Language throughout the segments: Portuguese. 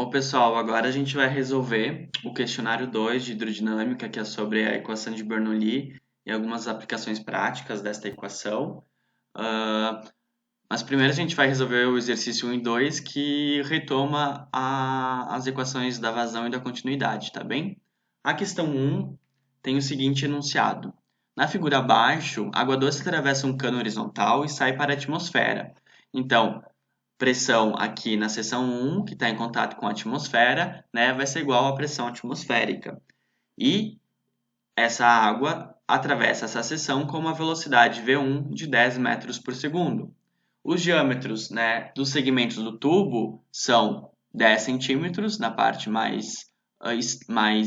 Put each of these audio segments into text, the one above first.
Bom, pessoal, agora a gente vai resolver o questionário 2 de hidrodinâmica, que é sobre a equação de Bernoulli e algumas aplicações práticas desta equação. Mas primeiro a gente vai resolver o exercício 1 e 2, que retoma as equações da vazão e da continuidade, tá bem? A questão 1 tem o seguinte enunciado. Na figura abaixo, água doce atravessa um cano horizontal e sai para a atmosfera. Então, pressão aqui na seção 1, que está em contato com a atmosfera, né, vai ser igual à pressão atmosférica. E essa água atravessa essa seção com uma velocidade V1 de 10 metros por segundo. Os diâmetros, né, dos segmentos do tubo são 10 centímetros na parte mais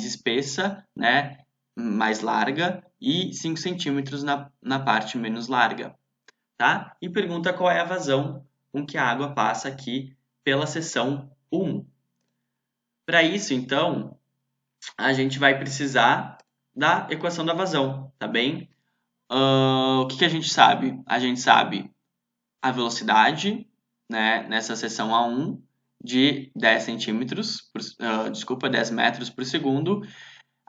espessa, né, mais larga, e 5 centímetros na parte menos larga. Tá? E pergunta qual é a vazão com que a água passa aqui pela seção 1. Para isso, então, a gente vai precisar da equação da vazão, tá bem? O que a gente sabe? A gente sabe a velocidade, né, nessa seção A1 de 10 centímetros, 10 metros por segundo.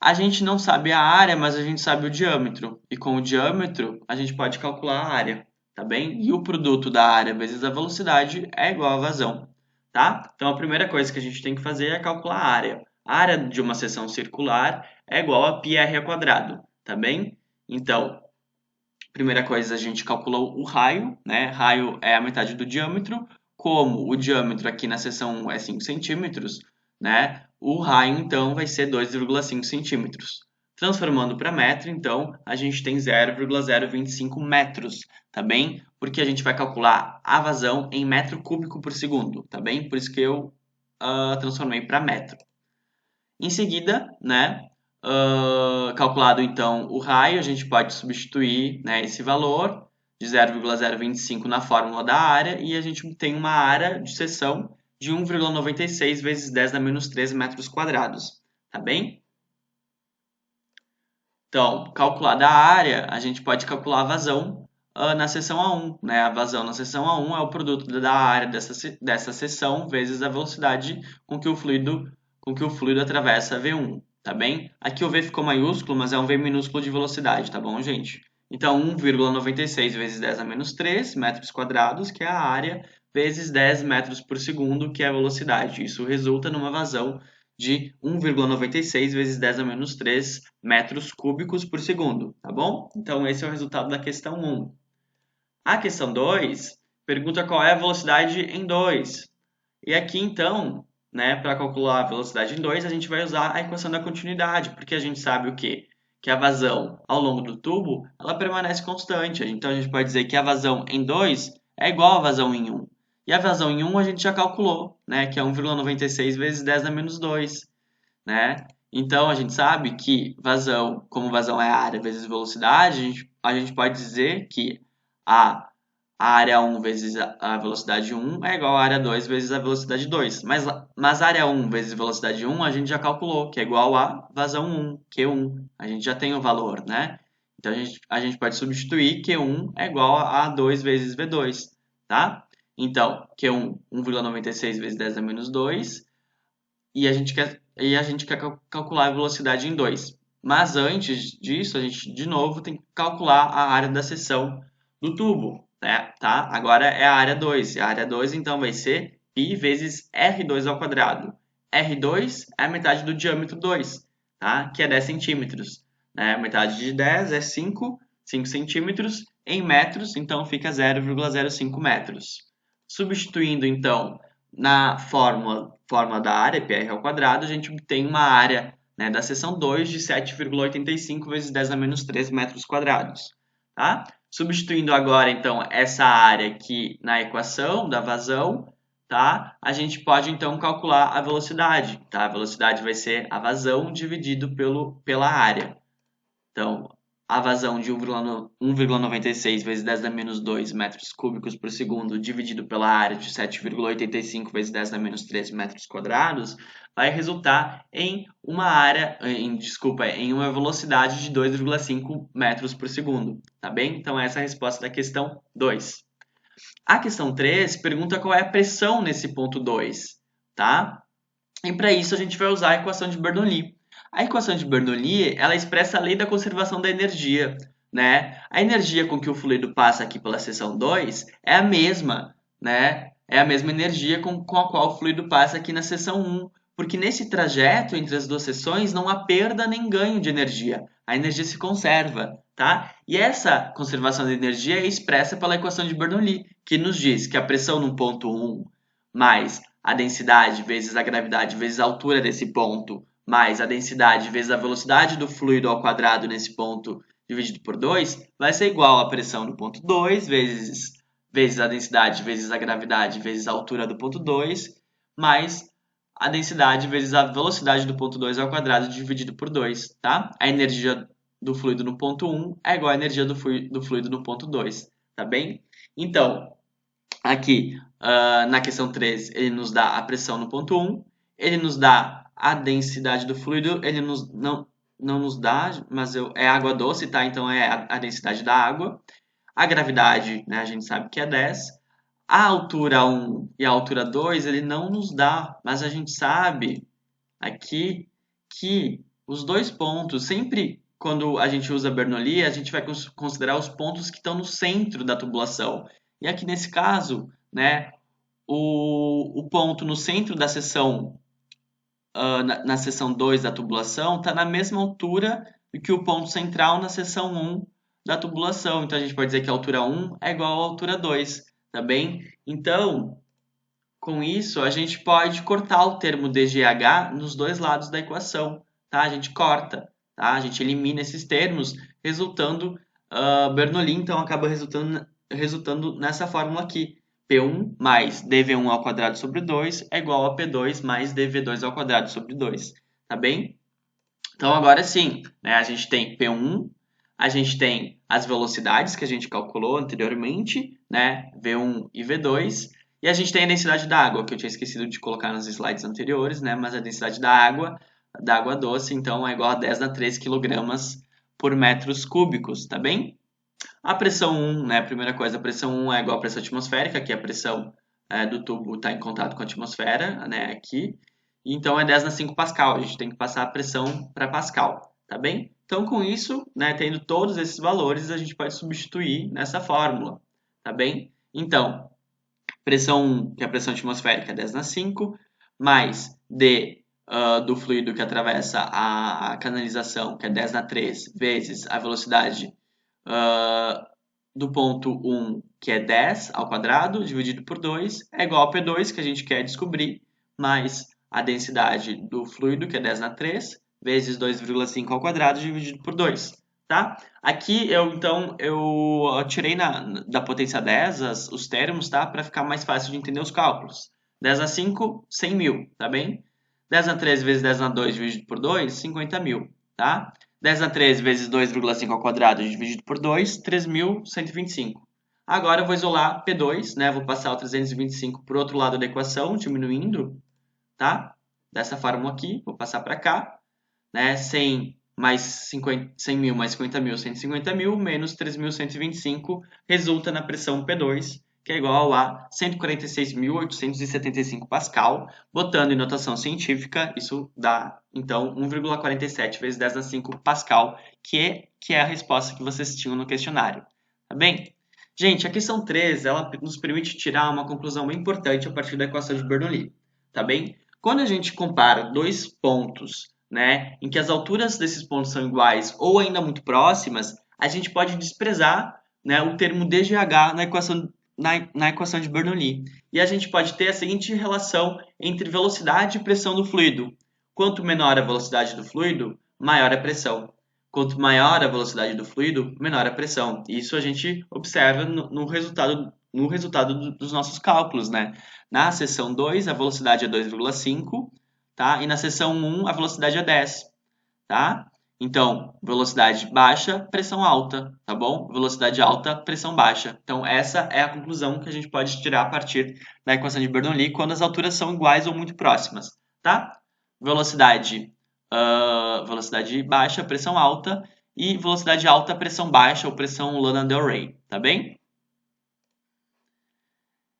A gente não sabe a área, mas a gente sabe o diâmetro. E com o diâmetro, a gente pode calcular a área, tá bem? E o produto da área vezes a velocidade é igual à vazão, tá? Então, a primeira coisa que a gente tem que fazer é calcular a área. A área de uma seção circular é igual a πr ao quadrado, tá bem? Então, primeira coisa, a gente calculou o raio, né? Raio é a metade do diâmetro. Como o diâmetro aqui na seção 1 é 5 centímetros, né? O raio, então, vai ser 2,5 centímetros. Transformando para metro, então, a gente tem 0,025 metros, tá bem? Porque a gente vai calcular a vazão em metro cúbico por segundo, tá bem? Por isso que eu transformei para metro. Em seguida, né, calculado então o raio, a gente pode substituir, né, esse valor de 0,025 na fórmula da área e a gente tem uma área de seção de 1,96 vezes 10 a menos 3 metros quadrados, tá bem? Então, calculada a área, a gente pode calcular a vazão na seção A1, né? A vazão na seção A1 é o produto da área dessa seção vezes a velocidade com que o fluido atravessa V1, tá bem? Aqui o V ficou maiúsculo, mas é um V minúsculo de velocidade, tá bom, gente? Então, 1,96 vezes 10 a menos 3 metros quadrados, que é a área, vezes 10 metros por segundo, que é a velocidade. Isso resulta numa vazão de 1,96 vezes 10 a menos 3 metros cúbicos por segundo, tá bom? Então, esse é o resultado da questão 1. A questão 2 pergunta qual é a velocidade em 2. E aqui, então, né, para calcular a velocidade em 2, a gente vai usar a equação da continuidade, porque a gente sabe o quê? Que a vazão ao longo do tubo, ela permanece constante. Então, a gente pode dizer que a vazão em 2 é igual à vazão em 1. E a vazão em 1 a gente já calculou, né, que é 1,96 vezes 10 a menos 2, né? Então, a gente sabe que vazão, como vazão é área vezes velocidade, a gente pode dizer que a a área 1 vezes a velocidade 1 é igual a área 2 vezes a velocidade 2. Mas a área 1 vezes velocidade 1 a gente já calculou, que é igual a vazão 1, Q1. A gente já tem o valor, né? Então a gente pode substituir Q1 é igual a 2 vezes V2, tá? Então, Q1, 1,96 vezes 10 a menos 2. E a gente quer calcular a velocidade em 2. Mas antes disso, a gente de novo tem que calcular a área da seção do tubo, né? Tá? Agora é a área 2. A área 2 então vai ser π vezes R2 ao quadrado. R2 é a metade do diâmetro 2, tá? Que é 10 centímetros. Né? Metade de 10 é 5 centímetros. Em metros, então fica 0,05 metros. Substituindo então na fórmula da área, πr ao quadrado, a gente tem uma área, né, da seção 2 de 7,85 vezes 10 a menos 3 metros quadrados. Tá? Substituindo agora, então, essa área aqui na equação da vazão, tá? A gente pode, então, calcular a velocidade. Tá? A velocidade vai ser a vazão dividido pela área. Então, a vazão de 1,96 vezes 10 a menos 2 metros cúbicos por segundo dividido pela área de 7,85 vezes 10 a menos 3 metros quadrados vai resultar em uma velocidade de 2,5 metros por segundo, tá bem? Então essa é a resposta da questão 2. A questão 3 pergunta qual é a pressão nesse ponto 2, tá? E para isso a gente vai usar a equação de Bernoulli. A equação de Bernoulli, ela expressa a lei da conservação da energia, né? A energia com que o fluido passa aqui pela seção 2 é a mesma, né? É a mesma energia com a qual o fluido passa aqui na seção 1, porque nesse trajeto entre as duas seções não há perda nem ganho de energia. A energia se conserva, tá? E essa conservação da energia é expressa pela equação de Bernoulli, que nos diz que a pressão no ponto 1 mais a densidade vezes a gravidade vezes a altura desse ponto, mais a densidade vezes a velocidade do fluido ao quadrado nesse ponto dividido por 2, vai ser igual à pressão no ponto 2 vezes a densidade vezes a gravidade vezes a altura do ponto 2, mais a densidade vezes a velocidade do ponto 2 ao quadrado dividido por 2, tá? A energia do fluido no ponto 1 é igual à energia do fluido no ponto 2, tá bem? Então, aqui, na questão 3, ele nos dá a pressão no ponto 1, ele nos dá a densidade do fluido, ele não nos dá, mas é água doce, tá? Então é a densidade da água. A gravidade, né, a gente sabe que é 10. A altura 1 e a altura 2, ele não nos dá, mas a gente sabe aqui que os dois pontos, sempre quando a gente usa Bernoulli, a gente vai considerar os pontos que estão no centro da tubulação. E aqui nesse caso, né, o ponto no centro da seção, na seção 2 da tubulação, está na mesma altura do que o ponto central na seção 1 da tubulação. Então a gente pode dizer que a altura 1 é igual à altura 2, tá bem? Então, com isso, a gente pode cortar o termo DGH nos dois lados da equação, tá? A gente corta, tá? A gente elimina esses termos, resultando, Bernoulli, então, acaba resultando nessa fórmula aqui. P1 mais dV1 ao quadrado sobre 2 é igual a P2 mais dV2 ao quadrado sobre 2, tá bem? Então, agora sim, né, a gente tem P1, a gente tem as velocidades que a gente calculou anteriormente, né, V1 e V2, e a gente tem a densidade da água, que eu tinha esquecido de colocar nos slides anteriores, né, mas a densidade da água doce, então, é igual a 10 na 3 kg por metros cúbicos, tá bem? A pressão 1, né, a primeira coisa, a pressão 1 é igual à pressão atmosférica, que a pressão do tubo está em contato com a atmosfera, né, aqui. Então é 10 na 5 Pascal, a gente tem que passar a pressão para Pascal, tá bem? Então com isso, né, tendo todos esses valores, a gente pode substituir nessa fórmula, tá bem? Então, pressão 1, que é a pressão atmosférica, é 10 na 5, mais D do fluido que atravessa a canalização, que é 10 na 3, vezes a velocidade do ponto 1, que é 10 ao quadrado, dividido por 2, é igual a P2, que a gente quer descobrir, mais a densidade do fluido, que é 10 na 3, vezes 2,5 ao quadrado, dividido por 2. Tá? Aqui, então, eu tirei da potência 10 os termos, tá? Para ficar mais fácil de entender os cálculos. 10 na 5, 100 mil, tá bem? 10 na 3 vezes 10 na 2 dividido por 2, 50 mil, tá? 10 na 13 vezes 2,5 ao quadrado dividido por 2, 3.125. Agora eu vou isolar P2, né? Vou passar o 325 para o outro lado da equação, diminuindo, tá? Dessa fórmula aqui, vou passar para cá, né? 100 mais 50, 100 mil mais 50 mil, 150 mil, menos 3.125, resulta na pressão P2, que é igual a 146.875 Pascal. Botando em notação científica, isso dá, então, 1,47 vezes 10 a 5 Pascal, que é a resposta que vocês tinham no questionário. Tá bem? Gente, a questão 3, ela nos permite tirar uma conclusão bem importante a partir da equação de Bernoulli. Tá bem? Quando a gente compara dois pontos, né, em que as alturas desses pontos são iguais ou ainda muito próximas, a gente pode desprezar, né, o termo DGH na equação de Bernoulli. E a gente pode ter a seguinte relação entre velocidade e pressão do fluido. Quanto menor a velocidade do fluido, maior a pressão. Quanto maior a velocidade do fluido, menor a pressão. Isso a gente observa no resultado dos nossos cálculos, né? Na seção 2, a velocidade é 2,5, tá? E na seção 1, a velocidade é 10, tá? Então, velocidade baixa, pressão alta, tá bom? Velocidade alta, pressão baixa. Então, essa é a conclusão que a gente pode tirar a partir da equação de Bernoulli quando as alturas são iguais ou muito próximas, tá? Velocidade baixa, pressão alta, e velocidade alta, pressão baixa ou pressão Lana Del Rey, tá bem?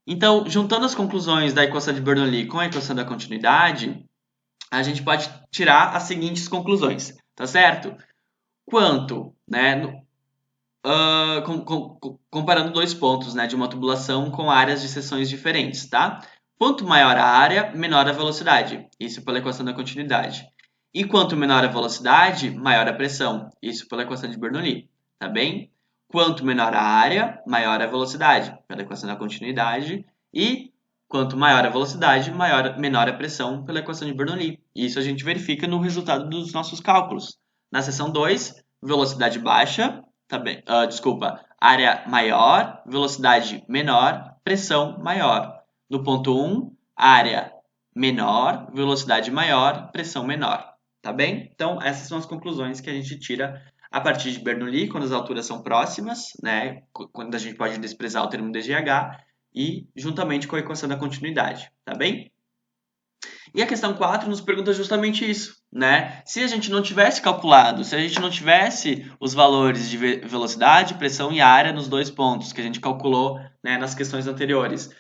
Então, juntando as conclusões da equação de Bernoulli com a equação da continuidade, a gente pode tirar as seguintes conclusões, tá certo? Quanto, né, comparando dois pontos, né, de uma tubulação com áreas de seções diferentes, tá? Quanto maior a área, menor a velocidade. Isso pela equação da continuidade. E quanto menor a velocidade, maior a pressão. Isso pela equação de Bernoulli, tá bem? Quanto menor a área, maior a velocidade, pela equação da continuidade. E quanto maior a velocidade, menor a pressão, pela equação de Bernoulli. Isso a gente verifica no resultado dos nossos cálculos. Na seção 2, velocidade baixa, tá bem, desculpa, área maior, velocidade menor, pressão maior. No ponto 1, área menor, velocidade maior, pressão menor. Tá bem? Então, essas são as conclusões que a gente tira a partir de Bernoulli, quando as alturas são próximas, né? Quando a gente pode desprezar o termo DGH, e juntamente com a equação da continuidade. Tá bem? E a questão 4 nos pergunta justamente isso, né? Se a gente não tivesse calculado, se a gente não tivesse os valores de velocidade, pressão e área nos dois pontos que a gente calculou, né, nas questões anteriores,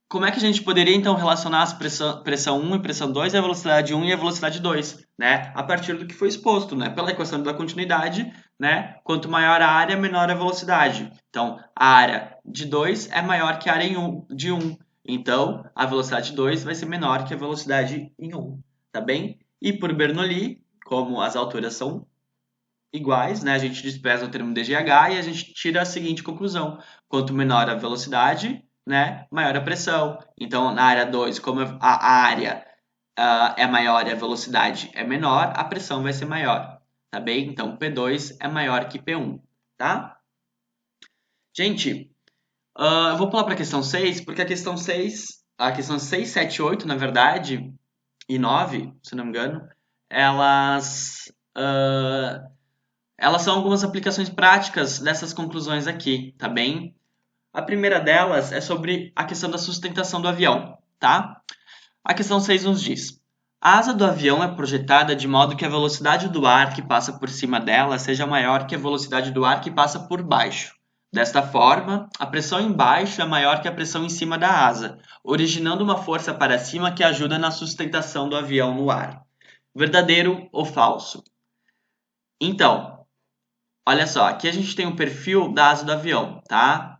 como é que a gente poderia então relacionar as pressão 1 e pressão 2 e a velocidade 1 e a velocidade 2, né? A partir do que foi exposto, né? Pela equação da continuidade, né? Quanto maior a área, menor a velocidade. Então, a área de 2 é maior que a área de 1. Então, a velocidade 2 vai ser menor que a velocidade em 1, tá bem? E por Bernoulli, como as alturas são iguais, né? A gente despreza o termo DGH e a gente tira a seguinte conclusão: quanto menor a velocidade, né, maior a pressão. Então, na área 2, como a área é maior e a velocidade é menor, a pressão vai ser maior, tá bem? Então, P2 é maior que P1, tá? Gente, eu vou pular para a questão 6, porque a questão 6, 7, 8, na verdade, e 9, se não me engano, elas elas são algumas aplicações práticas dessas conclusões aqui, tá bem? A primeira delas é sobre a questão da sustentação do avião, tá? A questão 6 nos diz: a asa do avião é projetada de modo que a velocidade do ar que passa por cima dela seja maior que a velocidade do ar que passa por baixo. Desta forma, a pressão embaixo é maior que a pressão em cima da asa, originando uma força para cima que ajuda na sustentação do avião no ar. Verdadeiro ou falso? Então, olha só, aqui a gente tem um perfil da asa do avião, tá?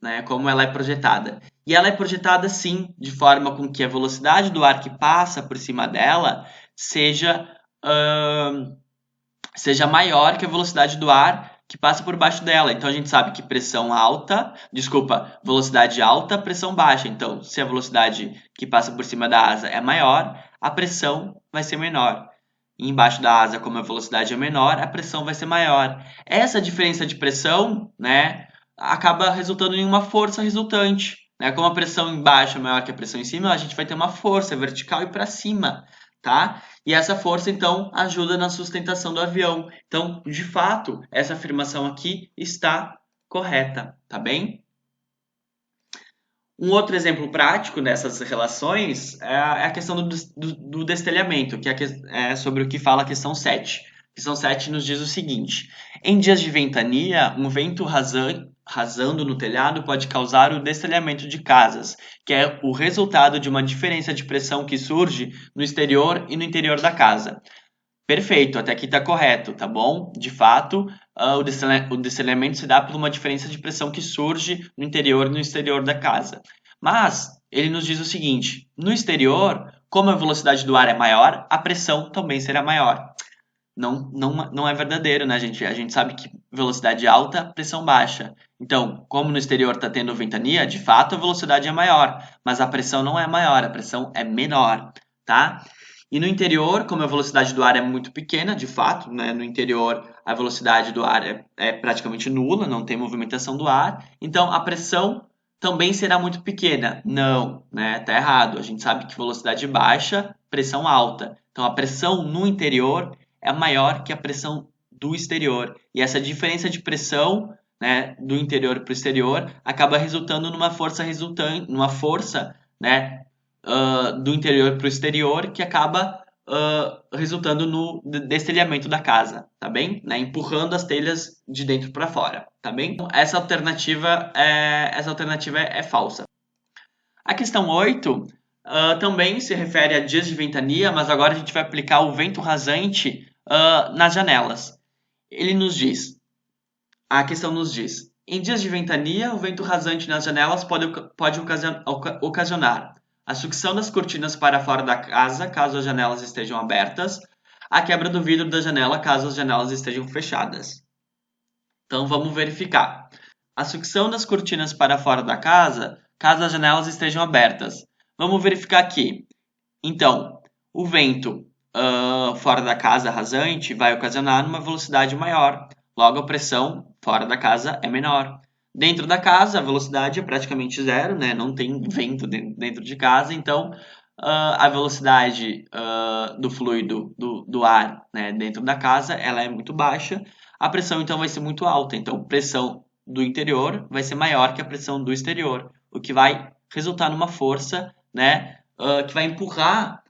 Né, como ela é projetada. E ela é projetada sim, de forma com que a velocidade do ar que passa por cima dela seja, seja maior que a velocidade do ar que passa por baixo dela. Então a gente sabe que velocidade alta, pressão baixa. Então, se a velocidade que passa por cima da asa é maior, a pressão vai ser menor. E embaixo da asa, como a velocidade é menor, a pressão vai ser maior. Essa diferença de pressão, né, acaba resultando em uma força resultante, né? Como a pressão embaixo é maior que a pressão em cima, a gente vai ter uma força vertical e para cima, tá? E essa força, então, ajuda na sustentação do avião. Então, de fato, essa afirmação aqui está correta, tá bem? Um outro exemplo prático dessas relações é a questão do destelhamento, que é sobre o que fala a questão 7. A questão 7 nos diz o seguinte: em dias de ventania, um vento rasando no telhado pode causar o destelhamento de casas, que é o resultado de uma diferença de pressão que surge no exterior e no interior da casa. Perfeito, até aqui está correto, tá bom? De fato, o destelhamento se dá por uma diferença de pressão que surge no interior e no exterior da casa. Mas ele nos diz o seguinte: no exterior, como a velocidade do ar é maior, a pressão também será maior. Não é verdadeiro, né, gente? A gente sabe que velocidade alta, pressão baixa. Então, como no exterior está tendo ventania, de fato a velocidade é maior, mas a pressão não é maior, a pressão é menor, tá? E no interior, como a velocidade do ar é muito pequena, de fato, né, no interior a velocidade do ar é praticamente nula, não tem movimentação do ar, então a pressão também será muito pequena. Não, né? Tá errado. A gente sabe que velocidade baixa, pressão alta. Então a pressão no interior é maior que a pressão do exterior. E essa diferença de pressão, né, do interior para o exterior acaba resultando numa força, né, do interior para o exterior, que acaba resultando no destelhamento da casa, tá bem? Né? Empurrando as telhas de dentro para fora, tá bem? Então, essa alternativa é falsa. A questão 8 também se refere a dias de ventania, mas agora a gente vai aplicar o vento rasante nas janelas. A questão nos diz, em dias de ventania, o vento rasante nas janelas pode ocasionar a sucção das cortinas para fora da casa, caso as janelas estejam abertas, a quebra do vidro da janela, caso as janelas estejam fechadas. Então vamos verificar. A sucção das cortinas para fora da casa, caso as janelas estejam abertas. Vamos verificar aqui. Então, o vento fora da casa rasante vai ocasionar uma velocidade maior. Logo, a pressão fora da casa é menor. Dentro da casa, a velocidade é praticamente zero, né? Não tem vento dentro de casa, então a velocidade do fluido do ar, né, dentro da casa ela é muito baixa. A pressão então vai ser muito alta. Então, a pressão do interior vai ser maior que a pressão do exterior, o que vai resultar numa força, né, que vai empurrar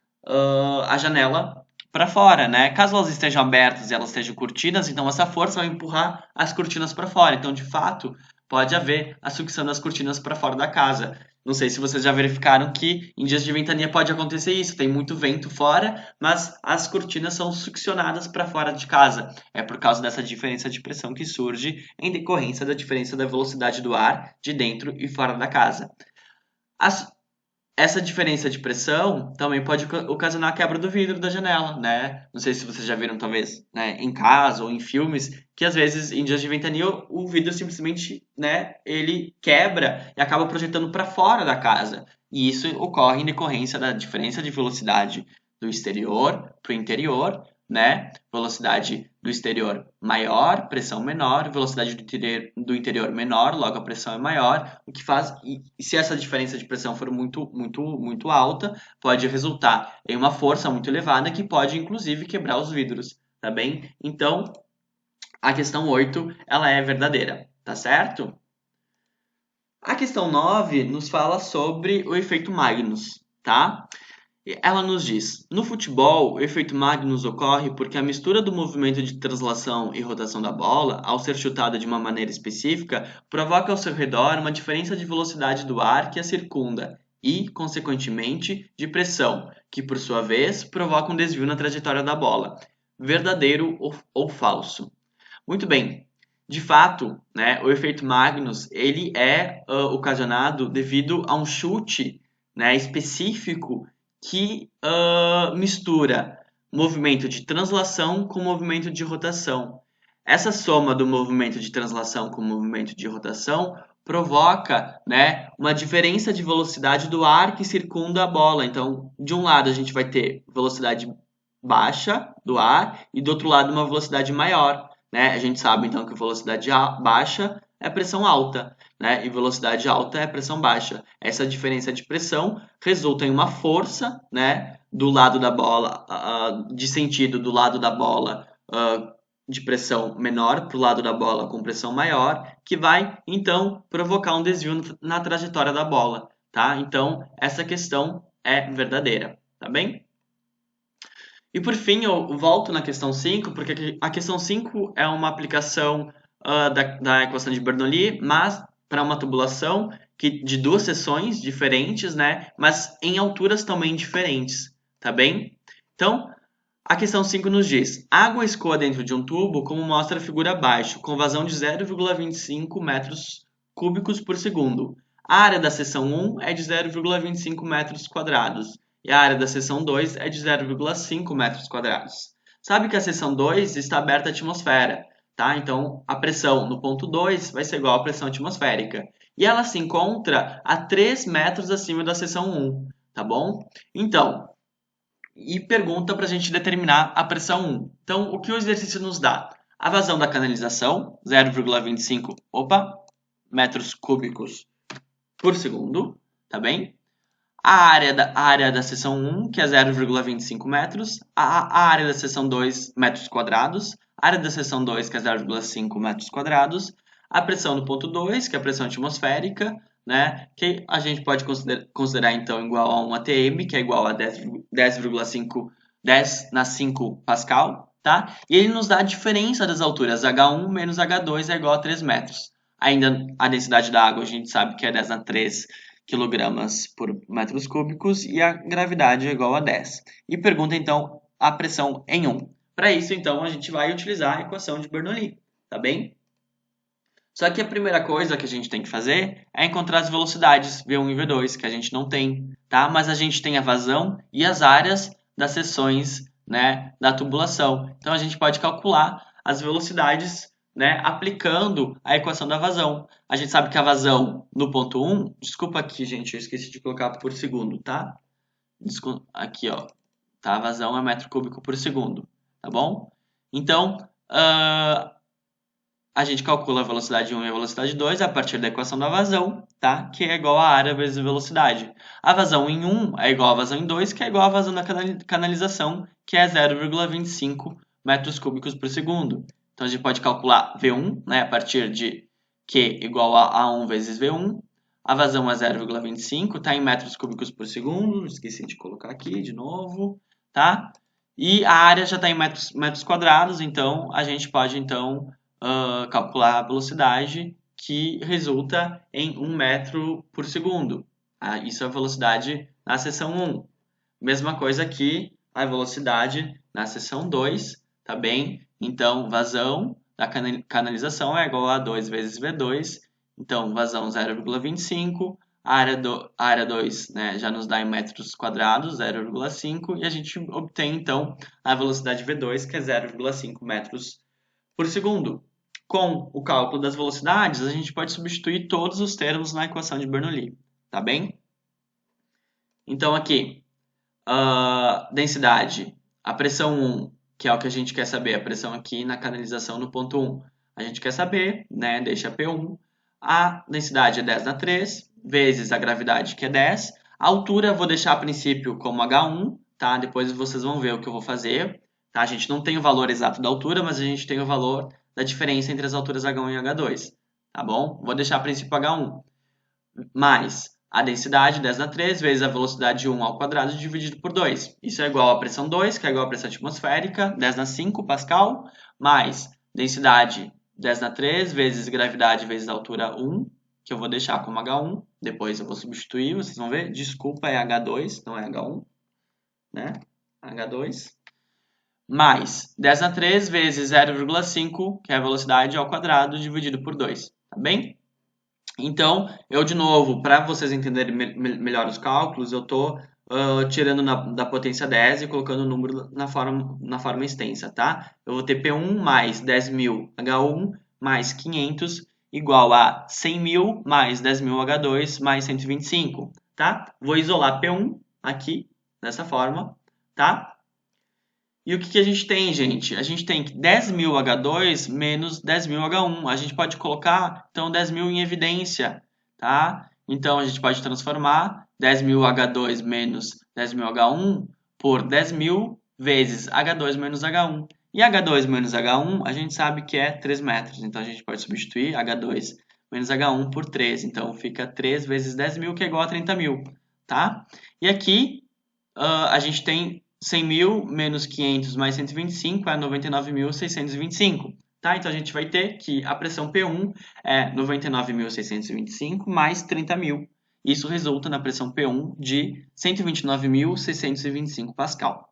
a janela para fora, né? Caso elas estejam abertas e elas estejam cortinas, então essa força vai empurrar as cortinas para fora. Então, de fato, pode haver a sucção das cortinas para fora da casa. Não sei se vocês já verificaram que em dias de ventania pode acontecer isso. Tem muito vento fora, mas as cortinas são succionadas para fora de casa. É por causa dessa diferença de pressão que surge em decorrência da diferença da velocidade do ar de dentro e fora da casa. Essa diferença de pressão também pode ocasionar a quebra do vidro da janela, né? Não sei se vocês já viram, talvez, né, em casa ou em filmes, que às vezes em dias de ventania o vidro simplesmente, né, ele quebra e acaba projetando para fora da casa. E isso ocorre em decorrência da diferença de velocidade do exterior para o interior, né? Velocidade do exterior maior, pressão menor, velocidade do interior menor, logo a pressão é maior, o que faz, e se essa diferença de pressão for muito alta, pode resultar em uma força muito elevada que pode inclusive quebrar os vidros, tá bem? Então, a questão 8, ela é verdadeira, tá certo? A questão 9 nos fala sobre o efeito Magnus, tá? Ela nos diz: no futebol, o efeito Magnus ocorre porque a mistura do movimento de translação e rotação da bola, ao ser chutada de uma maneira específica, provoca ao seu redor uma diferença de velocidade do ar que a circunda e, consequentemente, de pressão, que por sua vez provoca um desvio na trajetória da bola. Verdadeiro ou falso? Muito bem. De fato, né, o efeito Magnus ele é ocasionado devido a um chute, né, específico que mistura movimento de translação com movimento de rotação. Essa soma do movimento de translação com o movimento de rotação provoca, né, uma diferença de velocidade do ar que circunda a bola. Então, de um lado a gente vai ter velocidade baixa do ar e do outro lado uma velocidade maior, né? A gente sabe então que velocidade baixa é pressão alta, né? E velocidade alta é pressão baixa. Essa diferença de pressão resulta em uma força, né, do lado da bola, de sentido do lado da bola, de pressão menor para o lado da bola com pressão maior, que vai então provocar um desvio na trajetória da bola, tá? Então essa questão é verdadeira, tá bem? E por fim, eu volto na questão 5, porque a questão 5 é uma aplicação da equação de Bernoulli, mas para uma tubulação de duas seções diferentes, né? Mas em alturas também diferentes, tá bem? Então, a questão 5 nos diz: água escoa dentro de um tubo, como mostra a figura abaixo, com vazão de 0,25 metros cúbicos por segundo. A área da seção 1 é de 0,25 metros quadrados e a área da seção 2 é de 0,5 metros quadrados. Sabe que a seção 2 está aberta à atmosfera, tá? Então, a pressão no ponto 2 vai ser igual à pressão atmosférica. E ela se encontra a 3 metros acima da seção 1, tá bom? Então, e pergunta para a gente determinar a pressão 1. Então, o que o exercício nos dá? A vazão da canalização, 0,25 metros cúbicos por segundo, tá bem? A área da seção 1, que é 0,25 metros, a área da seção 2, metros quadrados, a área da seção 2, que é 0,5 metros quadrados, a pressão do ponto 2, que é a pressão atmosférica, né, que a gente pode considerar então igual a 1 atm, que é igual a 10,5 10 na 5 Pascal, tá? E ele nos dá a diferença das alturas, H1 menos H2 é igual a 3 metros. Ainda a densidade da água a gente sabe que é 10 na 3 kg por metros cúbicos e a gravidade é igual a 10. E pergunta, então, a pressão em 1. Para isso, então, a gente vai utilizar a equação de Bernoulli, tá bem? Só que a primeira coisa que a gente tem que fazer é encontrar as velocidades V1 e V2, que a gente não tem, tá? Mas a gente tem a vazão e as áreas das seções, né, da tubulação. Então a gente pode calcular as velocidades, né, aplicando a equação da vazão. A gente sabe que a vazão no ponto 1, desculpa aqui, gente, eu esqueci de colocar por segundo, tá? Aqui, ó, tá? A vazão é metro cúbico por segundo, tá bom? Então, a gente calcula a velocidade 1 e a velocidade 2 a partir da equação da vazão, tá? Que é igual a área vezes a velocidade. A vazão em 1 é igual a vazão em 2, que é igual a vazão da canalização, que é 0,25 metros cúbicos por segundo. Então, a gente pode calcular V1, né, a partir de Q igual a 1 vezes V1. A vazão é 0,25, tá em metros cúbicos por segundo. Esqueci de colocar aqui de novo, tá? E a área já está em metros quadrados, então a gente pode, então, calcular a velocidade que resulta em 1 metro por segundo. Isso é a velocidade na seção 1. Mesma coisa aqui, a velocidade na seção 2, tá bem? Então, vazão da canalização é igual a 2 vezes V2. Então, vazão 0,25. A área 2, né, já nos dá em metros quadrados, 0,5. E a gente obtém, então, a velocidade V2, que é 0,5 metros por segundo. Com o cálculo das velocidades, a gente pode substituir todos os termos na equação de Bernoulli, tá bem? Então aqui, densidade, a pressão 1, que é o que a gente quer saber, a pressão aqui na canalização no ponto 1, a gente quer saber, né, deixa P1, a densidade é 10 na 3, vezes a gravidade, que é 10, a altura eu vou deixar a princípio como H1, tá? Depois vocês vão ver o que eu vou fazer, tá? A gente não tem o valor exato da altura, mas a gente tem o valor da diferença entre as alturas H1 e H2, tá bom? Vou deixar a princípio H1, mais a densidade 10 na 3 vezes a velocidade 1 ao quadrado dividido por 2. Isso é igual à pressão 2, que é igual à pressão atmosférica, 10 na 5 Pascal, mais densidade 10 na 3 vezes gravidade vezes a altura 1, que eu vou deixar como H1, depois eu vou substituir, vocês vão ver, desculpa, é H2, não é H1, né? H2, mais 10 na 3 vezes 0,5, que é a velocidade ao quadrado, dividido por 2, tá bem? Então, eu de novo, para vocês entenderem melhor os cálculos, eu estou tirando da potência 10 e colocando o número na forma extensa, tá? Eu vou ter P1 mais 10.000 H1 mais 500 igual a 100.000 mais 10.000 H2 mais 125, tá? Vou isolar P1 aqui, dessa forma, tá? E o que a gente tem, gente? A gente tem 10.000 H2 menos 10.000 H1. A gente pode colocar, então, 10.000 em evidência, tá? Então, a gente pode transformar 10.000 H2 menos 10.000 H1 por 10.000 vezes H2 menos H1. E H2 menos H1, a gente sabe que é 3 metros. Então, a gente pode substituir H2 menos H1 por 3. Então, fica 3 vezes 10.000, que é igual a 30.000, tá? E aqui, a gente tem 100.000 menos 500 mais 125 é 99.625, tá? Então a gente vai ter que a pressão P1 é 99.625 mais 30.000. Isso resulta na pressão P1 de 129.625 Pascal.